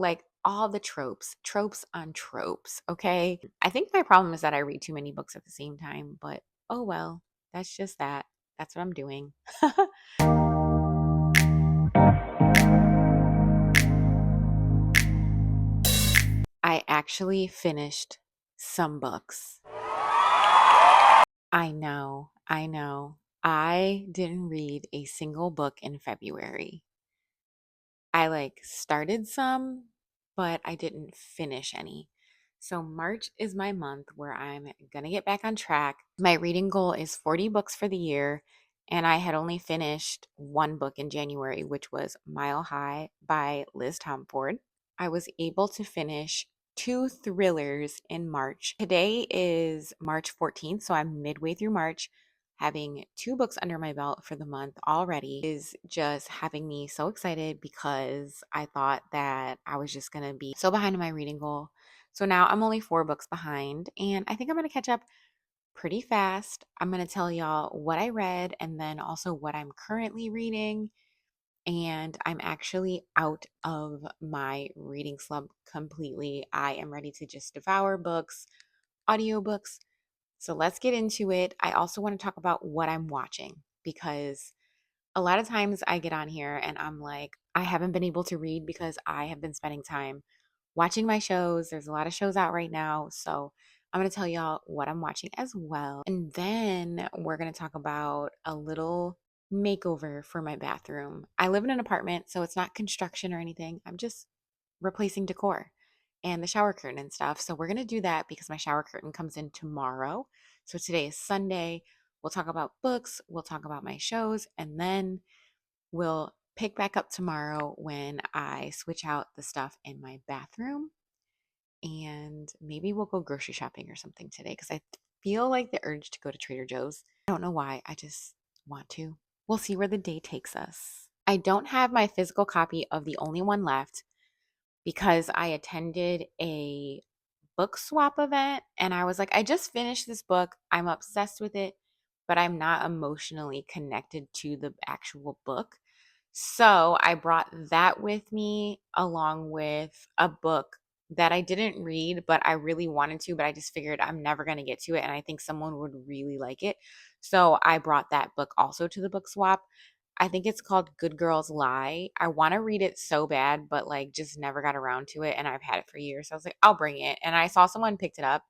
like all the tropes on tropes, okay? I think my problem is that I read too many books at the same time, but oh well, that's just that. That's what I'm doing. I actually finished some books. I know, I know. I didn't read a single book in February. I like started some, but I didn't finish any. So March is my month where I'm going to get back on track. My reading goal is 40 books for the year, and I had only finished one book in January, which was Mile High by Liz Tomford. I was able to finish two thrillers in March. Today is March 14th, so I'm midway through March. Having two books under my belt for the month already is just having me so excited because I thought that I was just going to be so behind in my reading goal. So now I'm only four books behind, and I think I'm going to catch up pretty fast. I'm going to tell y'all what I read and then also what I'm currently reading. And I'm actually out of my reading slump completely. I am ready to just devour books, audiobooks. So let's get into it. I also want to talk about what I'm watching because a lot of times I get on here and I'm like, I haven't been able to read because I have been spending time watching my shows. There's a lot of shows out right now. So I'm going to tell y'all what I'm watching as well. And then we're going to talk about a little makeover for my bathroom. I live in an apartment, so it's not construction or anything. I'm just replacing decor and the shower curtain and stuff. So we're going to do that because my shower curtain comes in tomorrow. So today is Sunday. We'll talk about books, we'll talk about my shows, and then we'll pick back up tomorrow when I switch out the stuff in my bathroom. And maybe we'll go grocery shopping or something today because I feel like the urge to go to Trader Joe's. I don't know why. I just want to. We'll see where the day takes us. I don't have my physical copy of The Only One Left because I attended a book swap event and I was like, I just finished this book. I'm obsessed with it, but I'm not emotionally connected to the actual book. So I brought that with me along with a book that I didn't read, but I really wanted to, but I just figured I'm never going to get to it. And I think someone would really like it. So I brought that book also to the book swap. I think it's called Good Girls Lie. I want to read it so bad, but like just never got around to it. And I've had it for years. So I was like, I'll bring it. And I saw someone picked it up.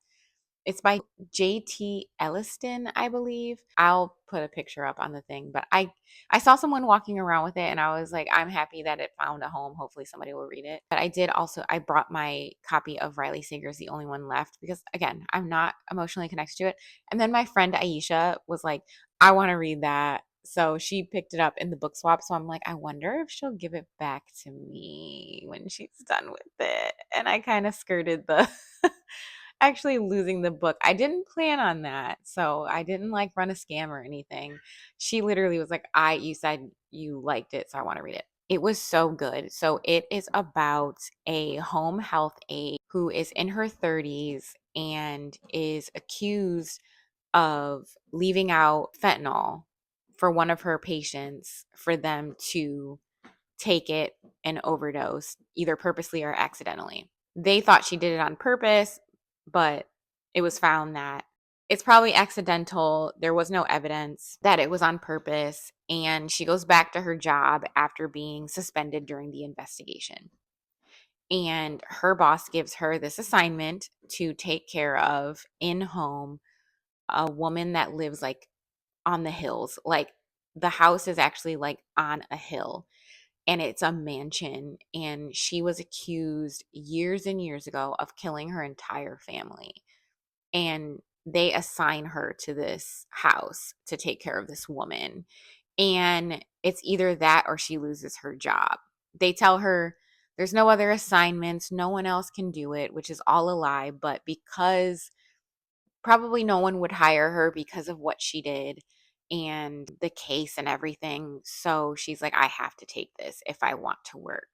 It's by J.T. Elliston, I believe. I'll put a picture up on the thing, but I saw someone walking around with it and I was like, I'm happy that it found a home. Hopefully somebody will read it. But I brought my copy of Riley Sager's The Only One Left because again, I'm not emotionally connected to it. And then my friend Aisha was like, I want to read that. So she picked it up in the book swap. So I'm like, I wonder if she'll give it back to me when she's done with it. And I kind of skirted the actually losing the book. I didn't plan on that. So I didn't like run a scam or anything. She literally was like, you said you liked it, so I want to read it. It was so good. So it is about a home health aide who is in her 30s and is accused of leaving out fentanyl for one of her patients for them to take it and overdose, either purposely or accidentally. They thought she did it on purpose, but it was found that it's probably accidental. There was no evidence that it was on purpose. And she goes back to her job after being suspended during the investigation. And her boss gives her this assignment to take care of in home a woman that lives like on the hills. Like the house is actually like on a hill and it's a mansion. And she was accused years and years ago of killing her entire family. And they assign her to this house to take care of this woman. And it's either that or she loses her job. They tell her there's no other assignments, no one else can do it, which is all a lie. But because probably no one would hire her because of what she did and the case and everything. So she's like, I have to take this if I want to work.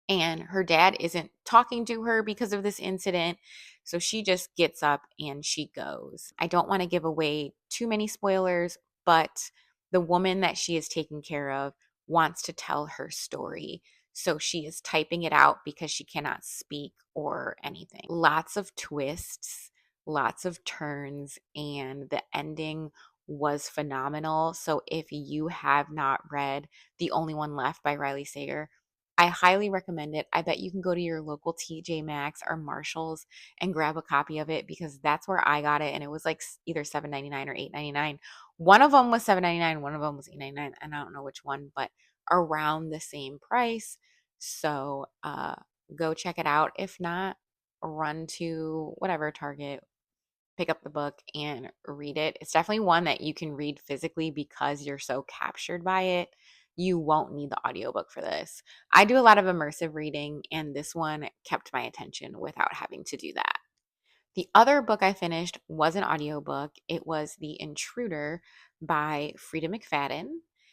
And her dad isn't talking to her because of this incident. So she just gets up and she goes. I don't want to give away too many spoilers, but the woman that she is taking care of wants to tell her story. So she is typing it out because she cannot speak or anything. Lots of twists, lots of turns, and the ending was phenomenal. So if you have not read The Only One Left by Riley Sager, I highly recommend it. I bet you can go to your local TJ Maxx or Marshalls and grab a copy of it, because that's where I got it, and it was like either $7.99 or $8.99. One of them was $7.99, one of them was $8.99, and I don't know which one, but around the same price. So go check it out. If not, run to whatever Target, pick up the book and read it. It's definitely one that you can read physically because you're so captured by it. You won't need the audiobook for this. I do a lot of immersive reading, and this one kept my attention without having to do that. The other book I finished was an audiobook. It was The Intruder by Frida McFadden.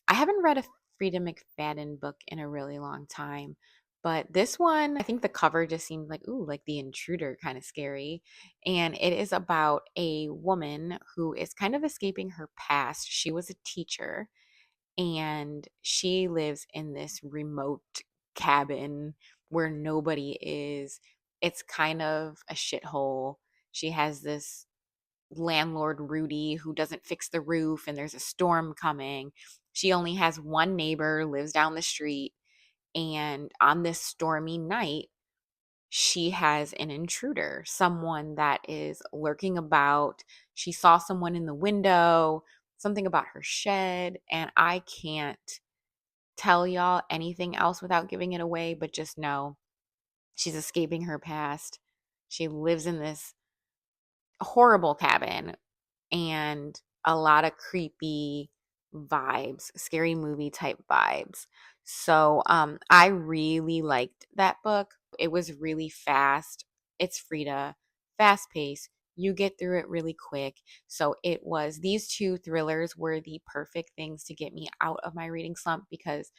I haven't read a Frida McFadden book in a really long time, but this one, I think the cover just seemed like, ooh, like The Intruder, kind of scary. And it is about a woman who is kind of escaping her past. She was a teacher, and she lives in this remote cabin where nobody is. It's kind of a shithole. She has this landlord, Rudy, who doesn't fix the roof, and there's a storm coming. She only has one neighbor, lives down the street, and on this stormy night, she has an intruder, someone that is lurking about. She saw someone in the window, something about her shed, and I can't tell y'all anything else without giving it away, but just know she's escaping her past. She lives in this horrible cabin, and a lot of creepy vibes, scary movie type vibes. So I really liked that book. It was really fast. It's Frida, fast paced. You get through it really quick. So it was, these two thrillers were the perfect things to get me out of my reading slump, because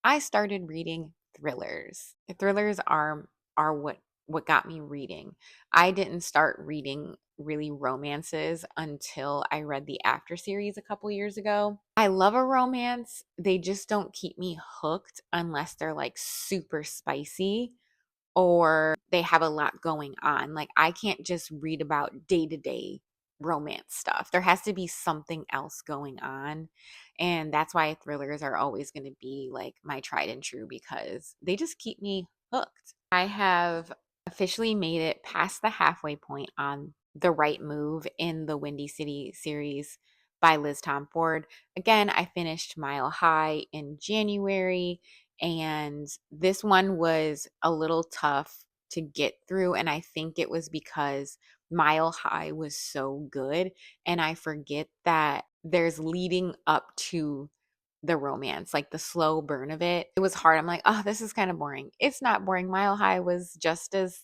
I started reading thrillers. Thrillers are what got me reading. I didn't start reading really romances until I read the After series a couple years ago. I love a romance. They just don't keep me hooked unless they're like super spicy or they have a lot going on. Like, I can't just read about day-to-day romance stuff. There has to be something else going on. And that's why thrillers are always going to be like my tried and true, because they just keep me hooked. I have officially made it past the halfway point on The Right Move in the Windy City series by Liz Tomford. Again, I finished Mile High in January, and this one was a little tough to get through. And I think it was because Mile High was so good. And I forget that there's leading up to the romance, like the slow burn of it. It was hard. I'm like, oh, this is kind of boring. It's not boring. Mile High was just as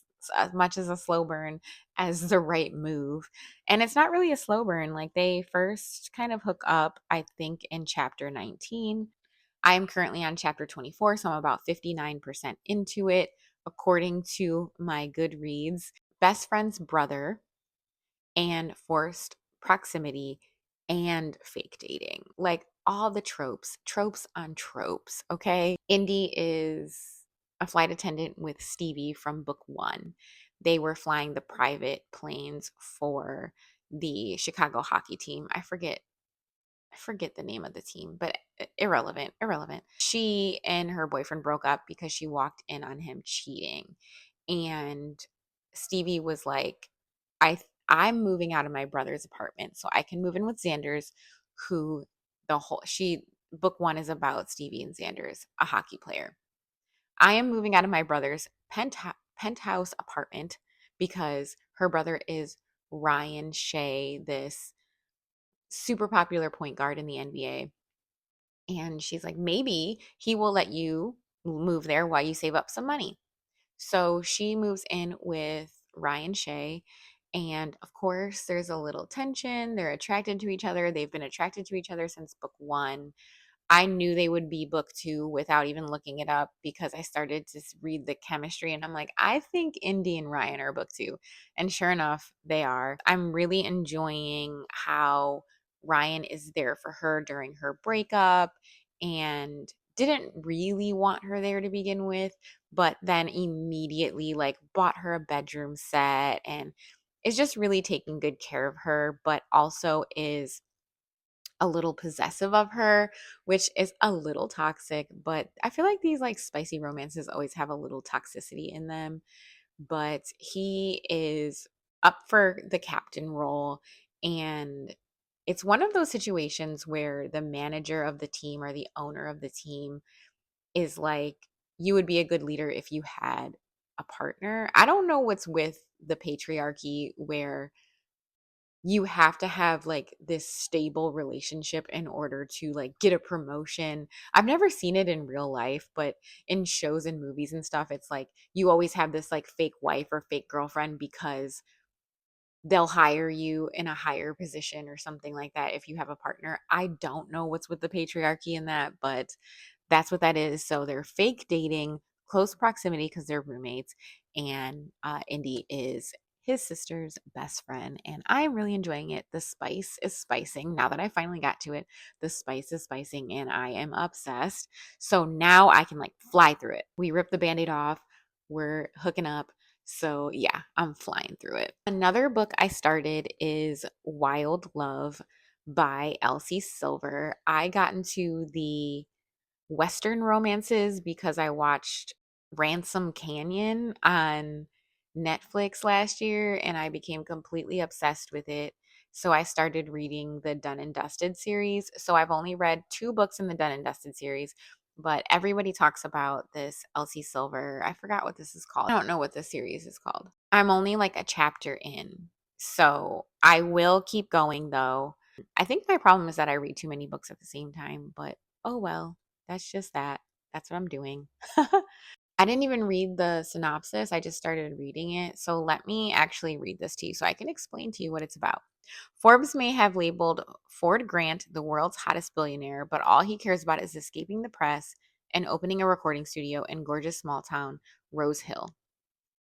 much as a slow burn as The Right Move. And it's not really a slow burn. Like, they first kind of hook up, I think, in chapter 19. I am currently on chapter 24, so I'm about 59% into it, according to my Goodreads. Best friend's brother and forced proximity and fake dating. Like, all the tropes, tropes on tropes, okay? Indy is a flight attendant with Stevie from book one. They were flying the private planes for the Chicago hockey team. I forget the name of the team, but irrelevant. She and her boyfriend broke up because she walked in on him cheating. And Stevie was like, I'm moving out of my brother's apartment so I can move in with Xander's, who book one is about Stevie and Xander's, a hockey player. I am moving out of my brother's penthouse apartment because her brother is Ryan Shea, this super popular point guard in the NBA. And she's like, maybe he will let you move there while you save up some money. So she moves in with Ryan Shea. And of course, there's a little tension. They're attracted to each other. They've been attracted to each other since book one. I knew they would be book two without even looking it up, because I started to read the chemistry and I'm like, I think Indy and Ryan are book two. And sure enough, they are. I'm really enjoying how Ryan is there for her during her breakup, and didn't really want her there to begin with, but then immediately like bought her a bedroom set and is just really taking good care of her, but also is a little possessive of her, which is a little toxic. But I feel like these like spicy romances always have a little toxicity in them. But he is up for the captain role, and it's one of those situations where the manager of the team or the owner of the team is like, you would be a good leader if you had a partner. I don't know what's with the patriarchy where you have to have like this stable relationship in order to like get a promotion. I've never seen it in real life, but in shows and movies and stuff, it's like you always have this like fake wife or fake girlfriend because they'll hire you in a higher position or something like that if you have a partner. I don't know what's with the patriarchy in that, but that's what that is. So they're fake dating, close proximity because they're roommates, and Indy is his sister's best friend, and I'm really enjoying it. The spice is spicing. Now that I finally got to it, the spice is spicing, and I am obsessed. So now I can like fly through it. We rip the band-aid off. We're hooking up. So yeah, I'm flying through it. Another book I started is Wild Love by Elsie Silver. I got into the Western romances because I watched Ransom Canyon on Netflix last year and I became completely obsessed with it. So I started reading the Done and Dusted series. So I've only read 2 books in the Done and Dusted series, but everybody talks about this Elsie Silver. I forgot what this is called. I don't know what the series is called. I'm only like a chapter in. So I will keep going though. I think my problem is that I read too many books at the same time, but oh well. That's just that. That's what I'm doing. I didn't even read the synopsis. I just started reading it. So let me actually read this to you so I can explain to you what it's about. Forbes may have labeled Ford Grant the world's hottest billionaire, but all he cares about is escaping the press and opening a recording studio in gorgeous small town Rose Hill.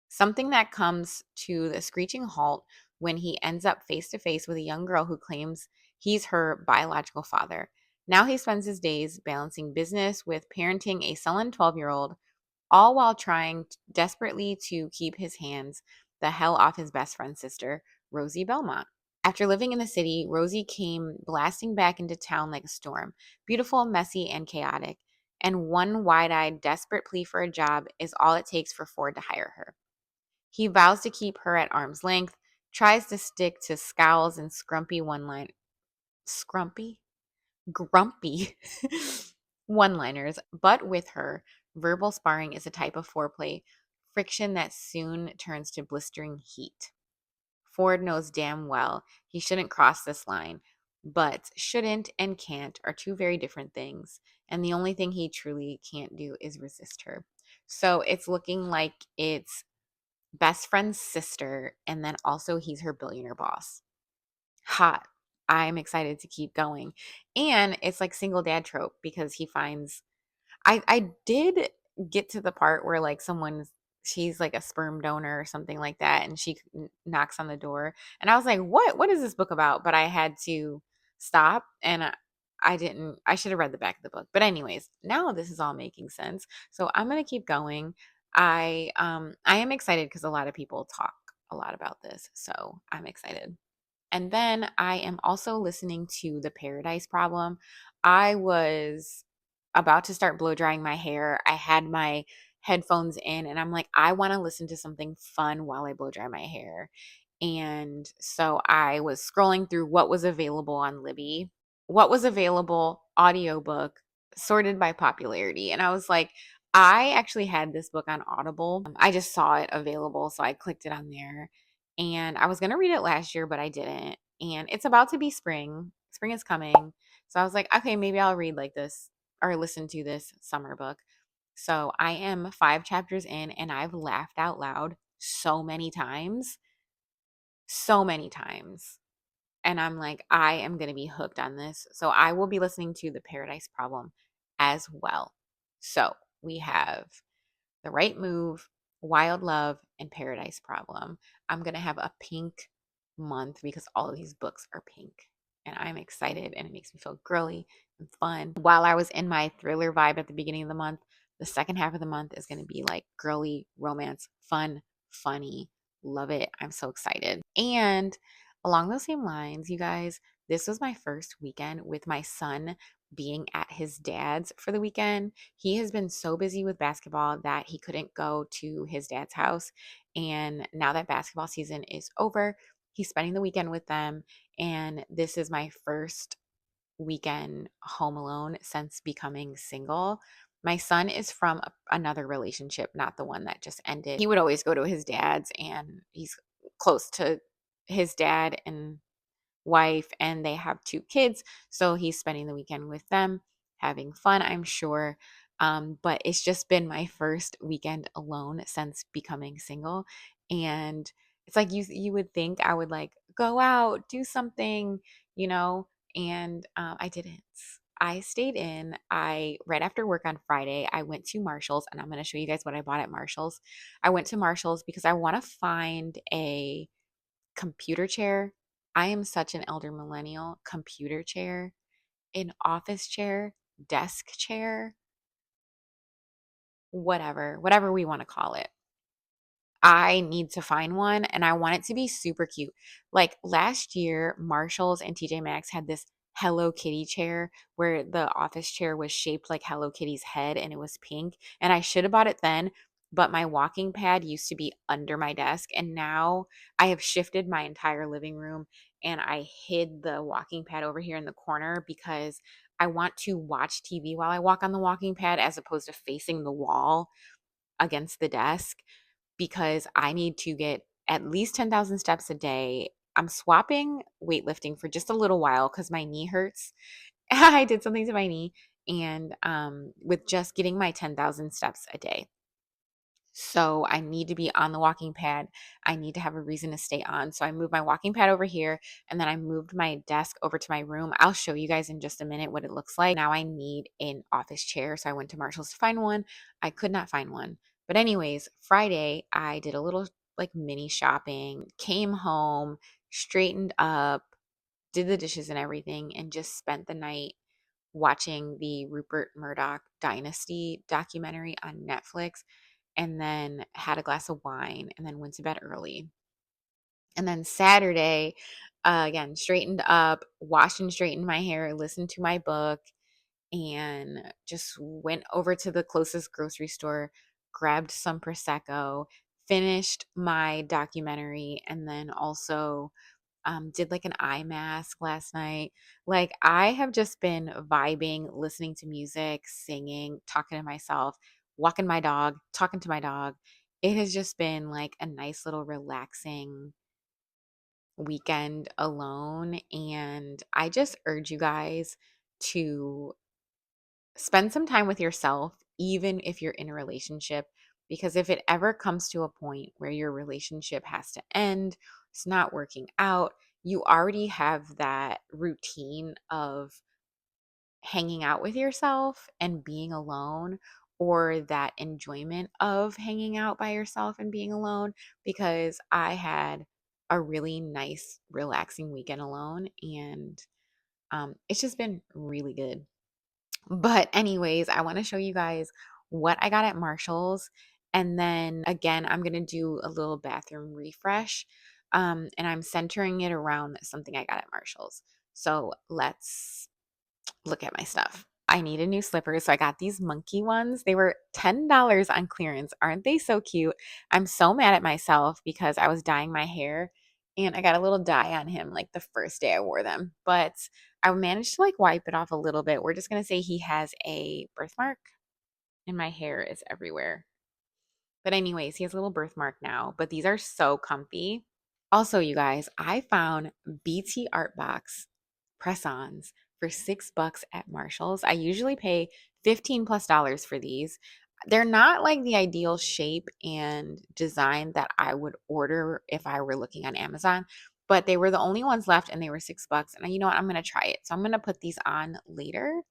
Something that comes to the screeching halt when he ends up face to face with a young girl who claims he's her biological father. Now he spends his days balancing business with parenting a sullen 12-year-old, all while trying desperately to keep his hands the hell off his best friend's sister, Rosie Belmont. After living in the city, Rosie came blasting back into town like a storm, beautiful, messy, and chaotic. And one wide eyed, desperate plea for a job is all it takes for Ford to hire her. He vows to keep her at arm's length, tries to stick to scowls and scrumpy, grumpy one-liners, but with her, verbal sparring is a type of foreplay, friction that soon turns to blistering heat. Ford knows damn well he shouldn't cross this line, but shouldn't and can't are 2 very different things, and the only thing he truly can't do is resist her. So it's looking like it's best friend's sister, and then also he's her billionaire boss. Hot. I'm excited to keep going. And it's like single dad trope because he finds I did get to the part where like she's like a sperm donor or something like that and she knocks on the door and I was like, what is this book about? But I had to stop and I didn't I should have read the back of the book. But anyways, now this is all making sense. So I'm going to keep going. I am excited because a lot of people talk a lot about this. So I'm excited. And then I am also listening to The Paradise Problem. I was about to start blow drying my hair. I had my headphones in and I'm like, I want to listen to something fun while I blow dry my hair. And so I was scrolling through what was available on Libby, what was available, audiobook, sorted by popularity. And I was like, I actually had this book on Audible. I just saw it available, so I clicked it on there. And I was going to read it last year, but I didn't. And it's about to be spring. Spring is coming. So I was like, okay, maybe I'll read like this or listen to this summer book. So I am 5 chapters in and I've laughed out loud so many times. So many times. And I'm like, I am going to be hooked on this. So I will be listening to The Paradise Problem as well. So we have The Right Move, Wild Love, and Paradise Problem. I'm going to have a pink month because all of these books are pink. and I'm excited, and it makes me feel girly and fun. While I was in my thriller vibe at the beginning of the month, the second half of the month is going to be like girly, romance, fun, funny. Love it. I'm so excited. And along those same lines, you guys, this was my first weekend with my son being at his dad's for the weekend. He has been so busy with basketball that he couldn't go to his dad's house. And now that basketball season is over, he's spending the weekend with them. And this is my first weekend home alone since becoming single. My son is from another relationship, not the one that just ended. He would always go to his dad's, and he's close to his dad and wife, and they have 2 kids. So he's spending the weekend with them, having fun, I'm sure. But it's just been my first weekend alone since becoming single. And it's like you would think I would like go out, do something, you know, and I didn't. I stayed in. I right after work on Friday, I went to Marshall's, and I'm going to show you guys what I bought at Marshall's. I went to Marshall's because I want to find a computer chair. I am such an elder millennial. Computer chair, an office chair, desk chair, whatever we want to call it. I need to find one, and I want it to be super cute. Like last year, Marshalls and TJ Maxx had this Hello Kitty chair where the office chair was shaped like Hello Kitty's head and it was pink. And I should have bought it then, but my walking pad used to be under my desk. And now I have shifted my entire living room, and I hid the walking pad over here in the corner because I want to watch TV while I walk on the walking pad as opposed to facing the wall against the desk, because I need to get at least 10,000 steps a day. I'm swapping weightlifting for just a little while because my knee hurts. I did something to my knee, and with just getting my 10,000 steps a day. So I need to be on the walking pad. I need to have a reason to stay on. So I moved my walking pad over here, and then I moved my desk over to my room. I'll show you guys in just a minute what it looks like. Now I need an office chair. So I went to Marshall's to find one. I could not find one. But anyways, Friday I did a little like mini shopping, came home, straightened up, did the dishes and everything, and just spent the night watching the Rupert Murdoch Dynasty documentary on Netflix, and then had a glass of wine, and then went to bed early. And then Saturday, again, straightened up, washed and straightened my hair, listened to my book, and just went over to the closest grocery store, grabbed some Prosecco, finished my documentary, and then also did like an eye mask last night. Like I have just been vibing, listening to music, singing, talking to myself, walking my dog, talking to my dog. It has just been like a nice little relaxing weekend alone. And I just urge you guys to spend some time with yourself, even if you're in a relationship, because if it ever comes to a point where your relationship has to end, it's not working out, you already have that routine of hanging out with yourself and being alone, or that enjoyment of hanging out by yourself and being alone. Because I had a really nice, relaxing weekend alone, and it's just been really good. But anyways, I want to show you guys what I got at Marshall's. And then again, I'm going to do a little bathroom refresh. And I'm centering it around something I got at Marshall's. So let's look at my stuff. I need a new slipper, so I got these monkey ones. They were $10 on clearance. Aren't they so cute? I'm so mad at myself because I was dyeing my hair, and I got a little dye on him like the first day I wore them. But I managed to like wipe it off a little bit. We're just going to say he has a birthmark, and my hair is everywhere. But anyways, he has a little birthmark now, but these are so comfy. Also, you guys, I found BT Art Box press-ons for $6 at Marshall's. I usually pay 15 plus dollars for these. They're not like the ideal shape and design that I would order if I were looking on Amazon, but they were the only ones left, and they were $6. And you know what? I'm going to try it. So I'm going to put these on later.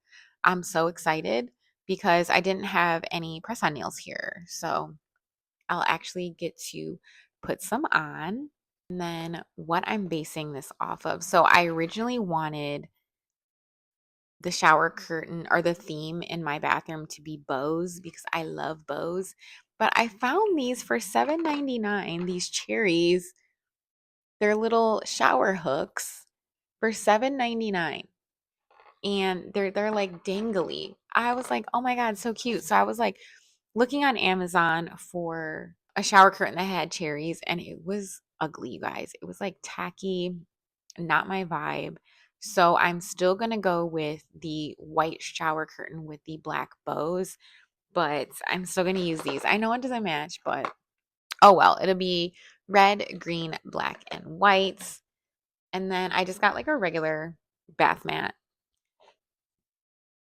I'm so excited because I didn't have any press-on nails here. So I'll actually get to put some on. And then what I'm basing this off of. So I originally wanted the shower curtain or the theme in my bathroom to be bows because I love bows. But I found these for $7.99, these cherries. They're little shower hooks for $7.99. And they're like dangly. I was like, "Oh my God, so cute." So I was like looking on Amazon for a shower curtain that had cherries, and it was ugly, you guys. It was like tacky, not my vibe. So I'm still gonna go with the white shower curtain with the black bows, but I'm still gonna use these. I know it doesn't match, but oh well. It'll be red, green, black, and white. And then I just got like a regular bath mat.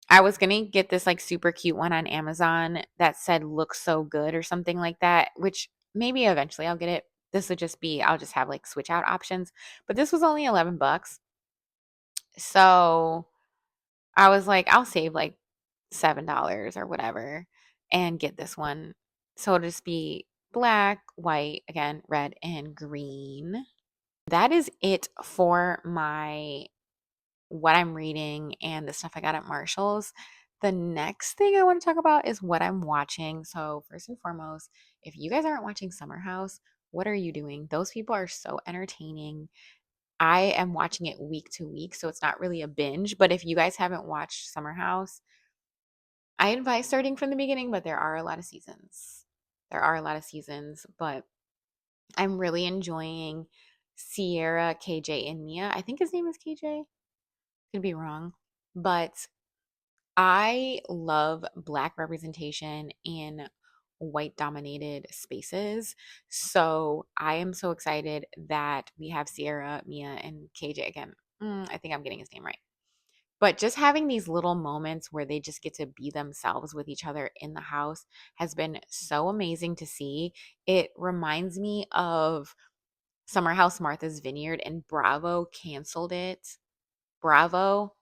I was gonna get this like super cute one on Amazon that said "looks so good" or something like that, which maybe eventually I'll get it. This would just be I'll just have like switch out options. But this was only 11 bucks. So I was like, I'll save like $7 or whatever and get this one. So it'll just be black, white, again, red, and green. That is it for my what I'm reading and the stuff I got at Marshall's. The next thing I want to talk about is what I'm watching. So, first and foremost, if you guys aren't watching Summer House, what are you doing? Those people are so entertaining. I am watching it week to week, so it's not really a binge. But if you guys haven't watched Summer House, I advise starting from the beginning, but there are a lot of seasons. There are a lot of seasons, but I'm really enjoying Sierra, KJ, and Mia. I think his name is KJ. Could be wrong. But I love Black representation in white dominated spaces. So I am so excited that we have Sierra, Mia, and KJ again. I think I'm getting his name right. But just having these little moments where they just get to be themselves with each other in the house has been so amazing to see. It reminds me of Summer House Martha's Vineyard, and Bravo canceled it. Bravo,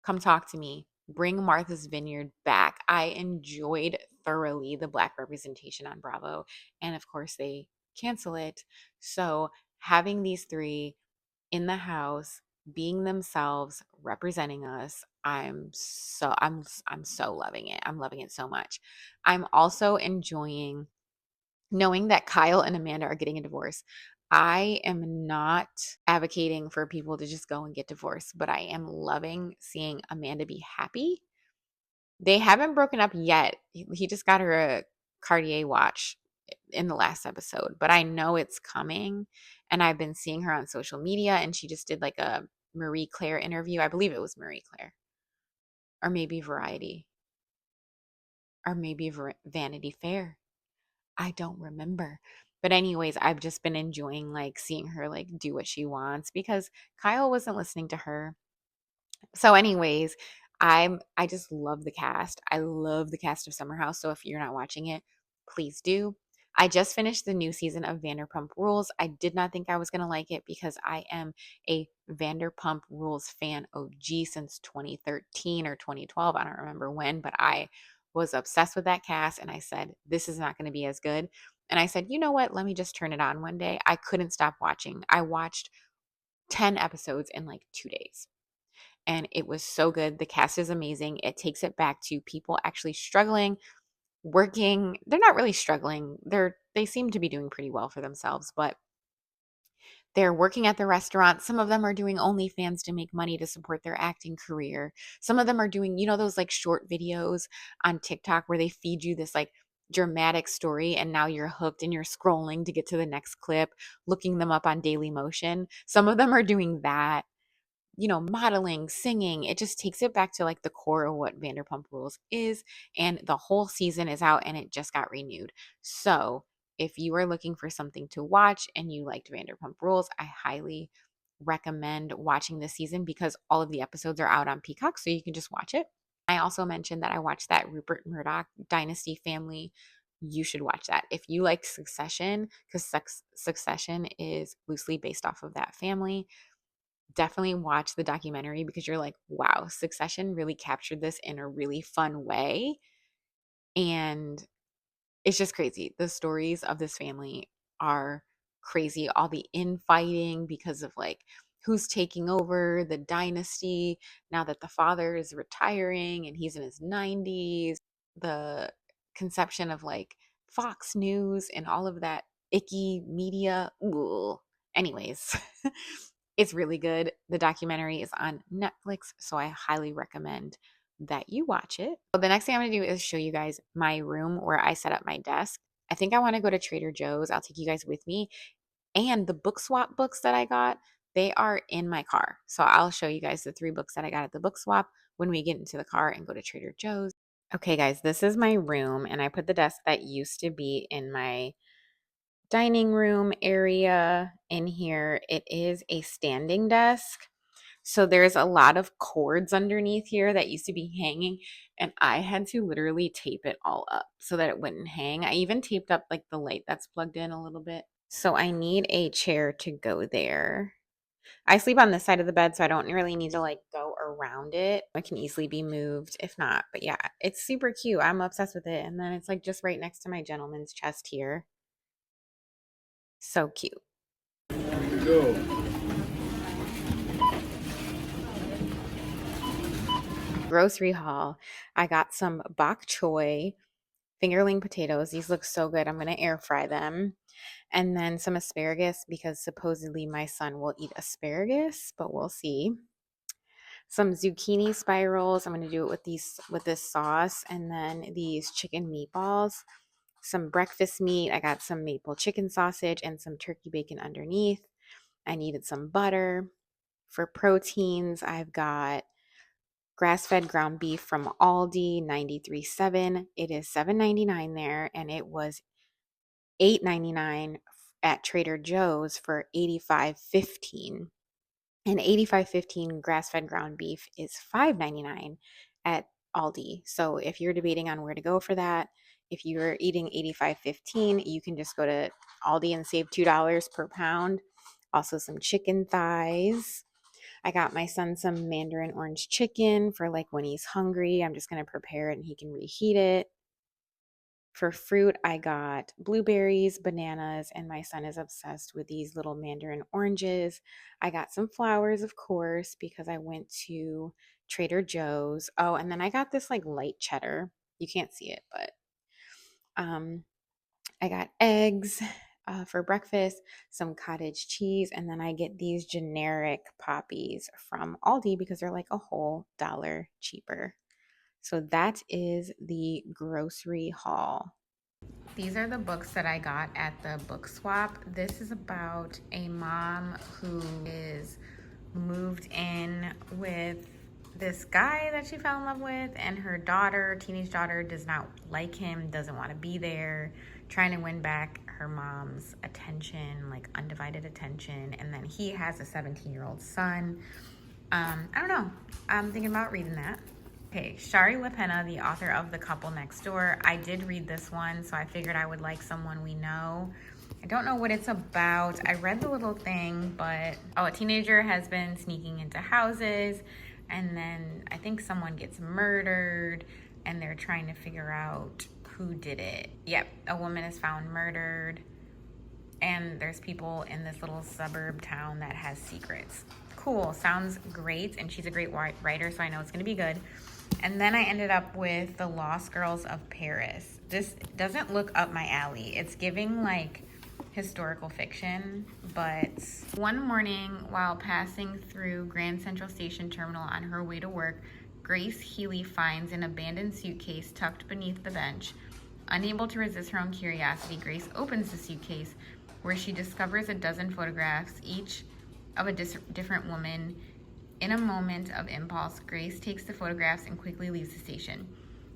come talk to me. Bring Martha's Vineyard back. I enjoyed thoroughly the Black representation on Bravo. And of course, they cancel it. So having these three in the house, being themselves, representing us, I'm so loving it. I'm loving it so much. I'm also enjoying knowing that Kyle and Amanda are getting a divorce. I am not advocating for people to just go and get divorced, but I am loving seeing Amanda be happy. They haven't broken up yet. He just got her a Cartier watch in the last episode, but I know it's coming. And I've been seeing her on social media, and she just did like a Marie Claire interview. I believe it was Marie Claire, or maybe Variety, or maybe Vanity Fair. I don't remember. But anyways, I've just been enjoying like seeing her like do what she wants because Kyle wasn't listening to her. So anyways, I just love the cast. I love the cast of Summer House. So if you're not watching it, please do. I just finished the new season of Vanderpump Rules. I did not think I was going to like it because I am a Vanderpump Rules fan OG since 2013 or 2012. I don't remember when, but I was obsessed with that cast and I said, this is not going to be as good. And I said, you know what? Let me just turn it on one day. I couldn't stop watching. I watched 10 episodes in like 2 days and it was so good. The cast is amazing. It takes it back to people actually struggling, working. They're not really struggling. They seem to be doing pretty well for themselves, but they're working at the restaurant. Some of them are doing OnlyFans to make money to support their acting career. Some of them are doing, those like short videos on TikTok where they feed you this like dramatic story and now you're hooked and you're scrolling to get to the next clip, looking them up on Daily Motion. Some of them are doing that, modeling, singing. It just takes it back to like the core of what Vanderpump Rules is. And the whole season is out and it just got renewed. So if you are looking for something to watch and you liked Vanderpump Rules, I highly recommend watching this season because all of the episodes are out on Peacock, so you can just watch it. I also mentioned that I watched that Rupert Murdoch Dynasty family. You should watch that. If you like Succession, because Succession is loosely based off of that family, definitely watch the documentary because you're like, wow, Succession really captured this in a really fun way. And it's just crazy. The stories of this family are crazy. All the infighting because of like who's taking over the dynasty now that the father is retiring and he's in his 90s. The conception of like Fox News and all of that icky media. Ooh. Anyways, it's really good. The documentary is on Netflix, so I highly recommend that you watch it. So the next thing I'm going to do is show you guys my room where I set up my desk. I think I want to go to Trader Joe's. I'll take you guys with me. And the book swap books that I got, they are in my car. So I'll show you guys the 3 books that I got at the book swap when we get into the car and go to Trader Joe's. Okay, guys, this is my room, and I put the desk that used to be in my dining room area in here. It is a standing desk. So there's a lot of cords underneath here that used to be hanging, and I had to literally tape it all up so that it wouldn't hang. I even taped up like the light that's plugged in a little bit. So I need a chair to go there. I sleep on this side of the bed, so I don't really need to like go around it. It can easily be moved if not. But yeah, it's super cute. I'm obsessed with it. And then it's like just right next to my gentleman's chest here. So cute. Go. Grocery haul. I got some bok choy fingerling potatoes. These look so good. I'm going to air fry them. And then some asparagus because supposedly my son will eat asparagus, but we'll see. Some zucchini spirals. I'm going to do it with this sauce, and then these chicken meatballs. Some breakfast meat. I got some maple chicken sausage and some turkey bacon underneath. I needed some butter. For proteins, I've got grass-fed ground beef from Aldi, 93.7. It is $7.99 there, and it was $8.99 at Trader Joe's for $85.15. And $85.15 grass-fed ground beef is $5.99 at Aldi. So if you're debating on where to go for that, if you're eating $85.15, you can just go to Aldi and save $2 per pound. Also some chicken thighs. I got my son some mandarin orange chicken for like when he's hungry. I'm just going to prepare it and he can reheat it. For fruit, I got blueberries, bananas, and my son is obsessed with these little mandarin oranges. I got some flowers, of course, because I went to Trader Joe's. Oh, and then I got this like light cheddar. You can't see it, but I got eggs for breakfast, some cottage cheese, and then I get these generic poppies from Aldi because they're like a whole dollar cheaper. So that is the grocery haul. These are the books that I got at the book swap. This is about a mom who is moved in with this guy that she fell in love with, and her daughter, teenage daughter, does not like him, doesn't want to be there, trying to win back her mom's attention, like undivided attention. And then he has a 17-year-old son. I don't know. I'm thinking about reading that. Okay, Shari Lapena, the author of The Couple Next Door. I did read this one, so I figured I would like someone we know. I don't know what it's about. I read the little thing, but a teenager has been sneaking into houses, and then I think someone gets murdered, and they're trying to figure out who did it. Yep, a woman is found murdered, and there's people in this little suburb town that has secrets. Cool, sounds great, and she's a great writer, so I know it's gonna be good. And then I ended up with The Lost Girls of Paris. This doesn't look up my alley. It's giving like historical fiction, but one morning while passing through Grand Central Station Terminal on her way to work, Grace Healy finds an abandoned suitcase tucked beneath the bench. Unable to resist her own curiosity, Grace opens the suitcase where she discovers a dozen photographs, each of a different woman. In a moment of impulse, Grace takes the photographs and quickly leaves the station.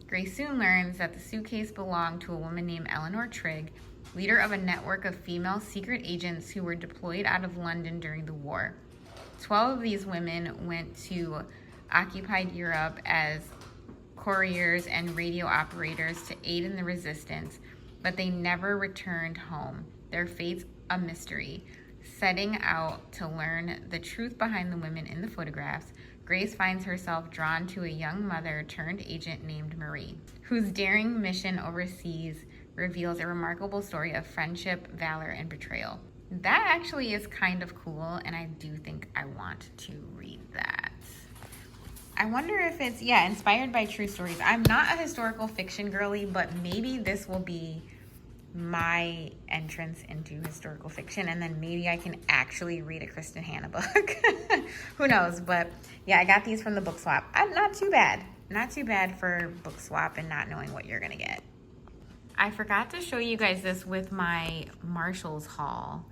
Grace soon learns that the suitcase belonged to a woman named Eleanor Trigg, leader of a network of female secret agents who were deployed out of London during the war. 12 of these women went to occupied Europe as couriers and radio operators to aid in the resistance, but they never returned home. Their fate's a mystery. Setting out to learn the truth behind the women in the photographs, Grace finds herself drawn to a young mother turned agent named Marie, whose daring mission overseas reveals a remarkable story of friendship, valor, and betrayal. That actually is kind of cool, and I do think I want to read that. I wonder if it's, yeah, inspired by true stories. I'm not a historical fiction girly, but maybe this will be my entrance into historical fiction, and then maybe I can actually read a Kristen Hanna book. Who knows? But yeah, I got these from the book swap. Not too bad. Not too bad for book swap and not knowing what you're gonna get. I forgot to show you guys this with my Marshalls haul.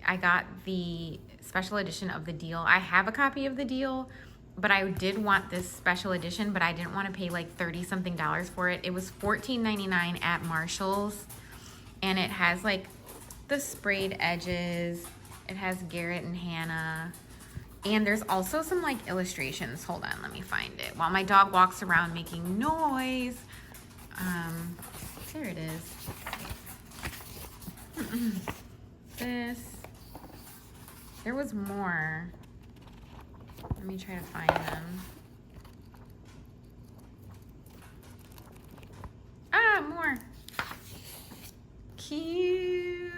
I got the special edition of the deal. I have a copy of the deal, but I did want this special edition, but I didn't want to pay like 30 something dollars for it. It was $14.99 at Marshalls, and it has like the sprayed edges. It has Garrett and Hannah, and there's also some like illustrations. Hold on, let me find it. While my dog walks around making noise. There it is. This. There was more. Let me try to find them. Ah, more. Cute.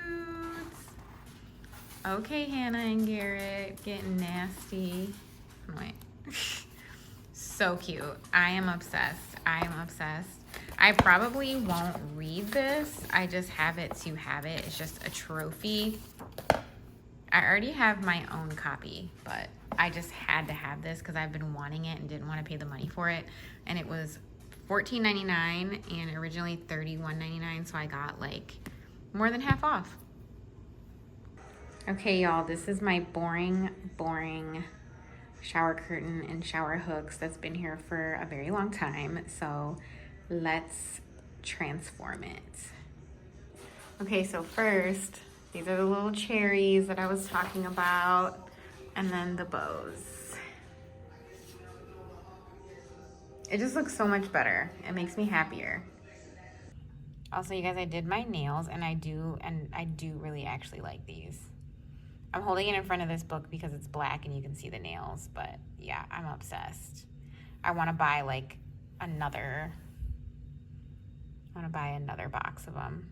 Okay, Hannah and Garrett getting nasty. Wait. So cute. I am obsessed. I am obsessed. I probably won't read this. I just have it to have it. It's just a trophy. I already have my own copy, but I just had to have this because I've been wanting it and didn't want to pay the money for it. And it was $14.99 and originally $31.99, so I got like more than half off. Okay, y'all, this is my boring shower curtain and shower hooks that's been here for a very long time. So let's transform it. Okay, so first, these are the little cherries that I was talking about, and then the bows. It just looks so much better. It makes me happier. Also, you guys, I did my nails, and I do really actually like these. I'm holding it in front of this book because it's black and you can see the nails, but yeah, I'm obsessed. I want to buy like another box of them.